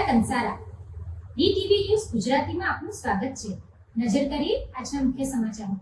Kansara DTV news ગુજરાતીમાં આપનું સ્વાગત છે। નજર કરીએ આજના મુખ્ય સમાચારો।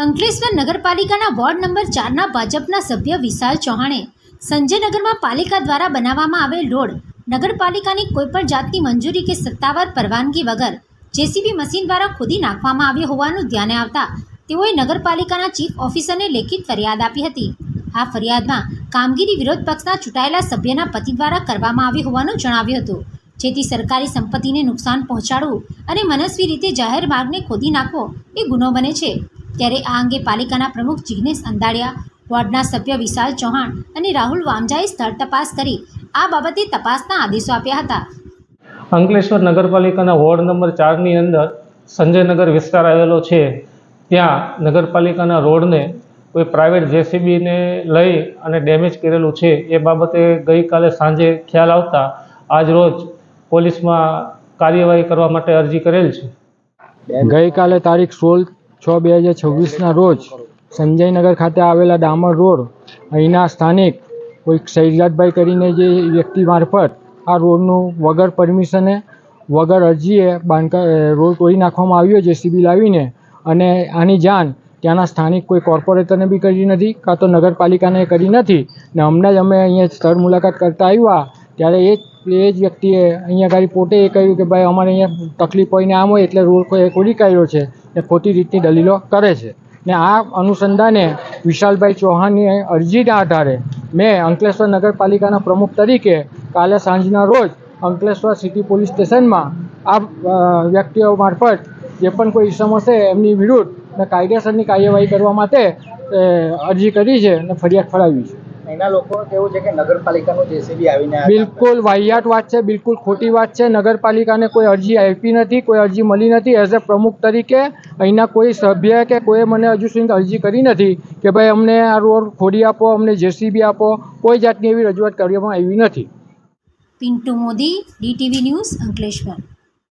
અંકલેશ્વર નગરપાલિકાના વોર્ડ નંબર 4ના ભાજપના સભ્ય વિશાલ ચૌહાણે સંજયનગરમાં પાલિકા દ્વારા બનાવવામાં આવેલ રોડ નગરપાલિકાની કોઈપણ જાતની મંજૂરી કે સત્તાવાર પરવાનગી વગર જેસીબી મશીન દ્વારા ખોદી નાખવામાં આવ્યો હોવાનું ધ્યાને આવતા તેઓએ નગરપાલિકાના ચીફ ઓફિસરને લેખિત ફરિયાદ આપી હતી। આ ફરિયાદમાં કામગીરી વિરોધ પક્ષના ચૂંટાયેલા સભ્યના પતિ દ્વારા કરવામાં આવી હોવાનું જણાવ્યું હતું, જેથી સરકારી સંપત્તિને નુકસાન પહોંચાડવું અને મનસ્વી રીતે જાહેર માર્ગને ખોદી નાખવો એ ગુનો બને છે। ત્યારે આ અંગે પાલિકાના પ્રમુખ જિગ્નેશ અંદાડિયા, વોર્ડના સભ્ય વિશાલ ચૌહાણ અને રાહુલ વામજાએ સ્થળ તપાસ કરી આ બાબતે તપાસના આદેશો આપ્યા હતા। અંકલેશ્વર નગરપાલિકાના વોર્ડ નંબર 4ની અંદર સંજયનગર વિસ્તાર આવેલો છે। ત્યાં નગરપાલિકાના રોડને કોઈ પ્રાઇવેટ જેસીબીને લઈ અને ડેમેજ કરેલું છે। એ બાબતે ગઈકાલે સાંજે ખ્યાલ આવતા આજ રોજ પોલીસમાં કાર્યવાહી કરવા માટે અરજી કરેલ છે। ગઈકાલે તારીખ 16/6/2026ના રોજ સંજયનગર ખાતે આવેલા ડામર રોડ અહીંના સ્થાનિક કોઈ શૈલાદભાઈ કરીને જે વ્યક્તિ મારફત આ રોડનું વગર પરમિશને વગર અરજીએ રોડ તોડી નાખવામાં આવ્યો જેસીબી લાવીને, અને આની જાણ ત્યાંના સ્થાનિક કોઈ કોર્પોરેટરને બી કરી નથી, કાં તો નગરપાલિકાને કરી નથી। ને હમણાં જ અમે અહીંયા સ્થળ મુલાકાત કરતા આવ્યા ત્યારે એ જ વ્યક્તિએ અહીંયા ગાડી પોતે એ કહ્યું કે ભાઈ અમારે અહીંયા તકલીફ હોય ને આમ હોય એટલે રોડ ખોદી કાઢ્યો છે ને ખોટી રીતની દલીલો કરે છે। ને આ અનુસંધાને વિશાલભાઈ ચૌહાણની અરજીના આધારે મેં અંકલેશ્વર નગરપાલિકાના પ્રમુખ તરીકે કાલે સાંજના રોજ અંકલેશ્વર સિટી પોલીસ સ્ટેશનમાં આ વ્યક્તિઓ મારફત જે પણ કોઈ ઇસમ હશે એમની વિરુદ્ધ કાયદેસરની કાર્યવાહી કરવા માટે અરજી કરી છે અને ફરિયાદ ફળાવી છે। એના લોકો કેવું છે કે નગરપાલિકાનું જેસીબી આવીને બિલકુલ વાહિયાત વાત છે, બિલકુલ ખોટી વાત છે। નગરપાલિકાને કોઈ અરજી આપી નથી, કોઈ અરજી મળી નથી। એઝ અ પ્રમુખ તરીકે અહીંના કોઈ સભ્ય કે કોઈ મને હજુ સુધી અરજી કરી નથી કે ભાઈ અમને આ રોડ ખોદી આપો, અમને જેસીબી આપો, કોઈ જાતની એવી રજૂઆત કરવામાં આવી નથી। Pintu Modi, DTV news, Ankleshwar.